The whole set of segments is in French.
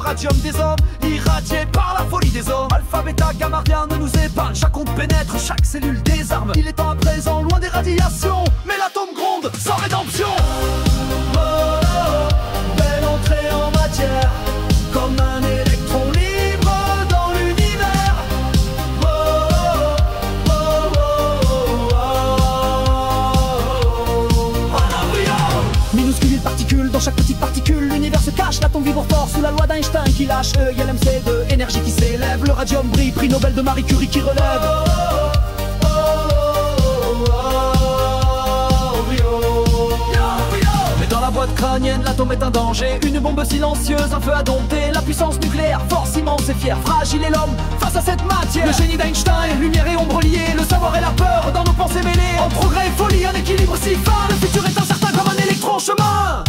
radium des hommes, irradié par la folie des hommes. Alpha, bêta, gamma, rien ne nous épargne. Chaque onde pénètre, chaque cellule désarme. Il est temps à présent, loin des radiations, mais l'atome gronde sans rédemption. Oh, oh, oh, belle entrée en matière, comme un électron libre dans l'univers. Oh, oh, oh, oh, oh, oh. Minuscules particules, dans chaque petite particule, l'univers se cache, l'atome vibre fort sous la loi d'Einstein qui lâche E égale MC2, énergie qui s'élève, le radium brille, prix Nobel de Marie Curie qui relève. Mais dans la boîte crânienne, l'atome est un danger, une bombe silencieuse, un feu à dompter, la puissance nucléaire, force immense et fière, fragile est l'homme face à cette matière. Le génie d'Einstein, lumière et ombre liées, le savoir et la peur dans nos pensées mêlées, en progrès et folie, un équilibre si fin, le futur est incertain comme un électron chemin.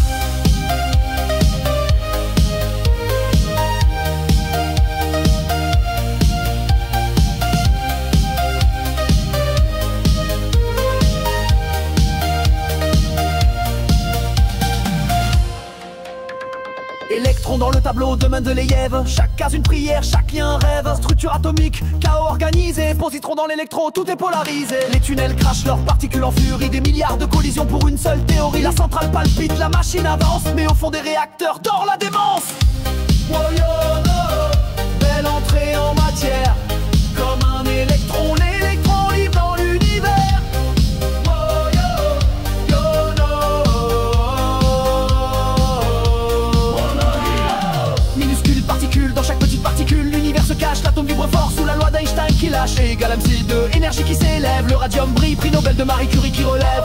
Électrons dans le tableau de Mendeleïev, chaque case une prière, chaque lien un rêve. Structure atomique, chaos organisé, positrons dans l'électron, tout est polarisé. Les tunnels crachent leurs particules en furie, des milliards de collisions pour une seule théorie. La centrale palpite, la machine avance, mais au fond des réacteurs dort la démence. Oh, yo, oh, belle entrée en matière, comme un électron, l'électron libre dans l'univers. Dans chaque petite particule, l'univers se cache, l'atome vibre fort sous la loi d'Einstein qui lâche E égale MC2, énergie qui s'élève, le radium brille, prix Nobel de Marie Curie qui relève.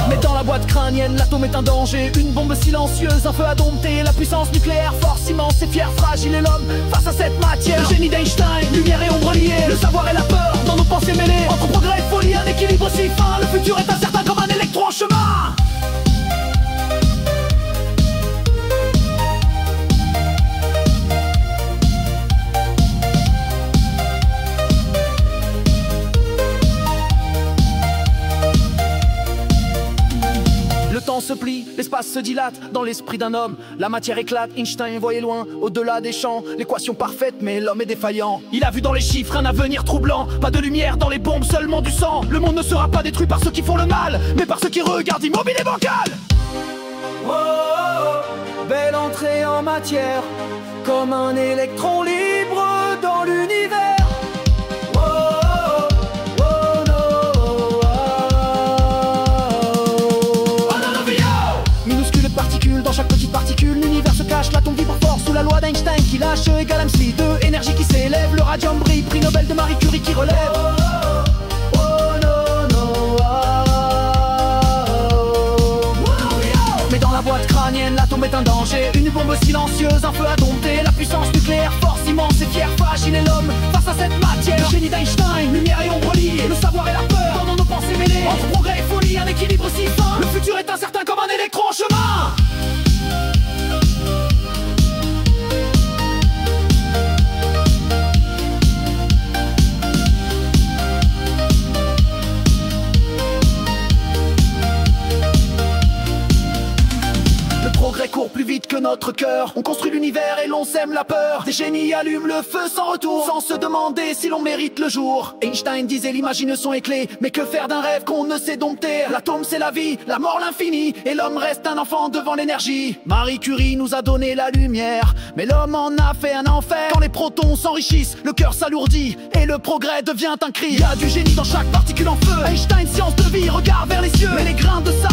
Mais dans la boîte crânienne, l'atome est un danger, une bombe silencieuse, un feu à dompter, la puissance nucléaire, force immense et fière, fragile est l'homme face à cette matière. Le génie d'Einstein, lumière et ombre liées, le savoir et la peur dans nos pensées mêlées, entre progrès et folie, un équilibre si fin, le futur est incertain comme un électron en chemin. Le temps se plie, l'espace se dilate dans l'esprit d'un homme. La matière éclate, Einstein voyait loin, au-delà des champs. L'équation parfaite, mais l'homme est défaillant. Il a vu dans les chiffres un avenir troublant. Pas de lumière dans les bombes, seulement du sang. Le monde ne sera pas détruit par ceux qui font le mal, mais par ceux qui regardent immobile et bancal. Oh, oh, oh, belle entrée en matière, comme un électron libre dans l'univers. Dans chaque petite particule, l'univers se cache, l'atome vibre fort sous la loi d'Einstein qui lâche E égale MC2, énergie qui s'élève, le radium brille, prix Nobel de Marie Curie qui relève. Oh, oh, no, no, mais dans la boîte crânienne, l'atome est un danger, une bombe silencieuse, un feu à dompter, la puissance nucléaire, force immense et fière, fragile est l'homme face à cette matière. Le génie d'Einstein, lumière et ombre liées, le savoir et la peur dans nos pensées mêlées, entre progrès et folie, un équilibre si fin, le futur est incertain comme un électron en chemin. progrès court plus vite que notre cœur. On construit l'univers et l'on sème la peur. Des génies allument le feu sans retour, sans se demander si l'on mérite le jour. Einstein disait l'imagination est clé, mais que faire d'un rêve qu'on ne sait dompter? L'atome c'est la vie, la mort l'infini, et l'homme reste un enfant devant l'énergie. Marie Curie nous a donné la lumière, mais l'homme en a fait un enfer. Quand les protons s'enrichissent, le cœur s'alourdit et le progrès devient un cri. Y a du génie dans chaque particule en feu. Einstein, science de vie, regard vers les cieux. Mais les grains de sable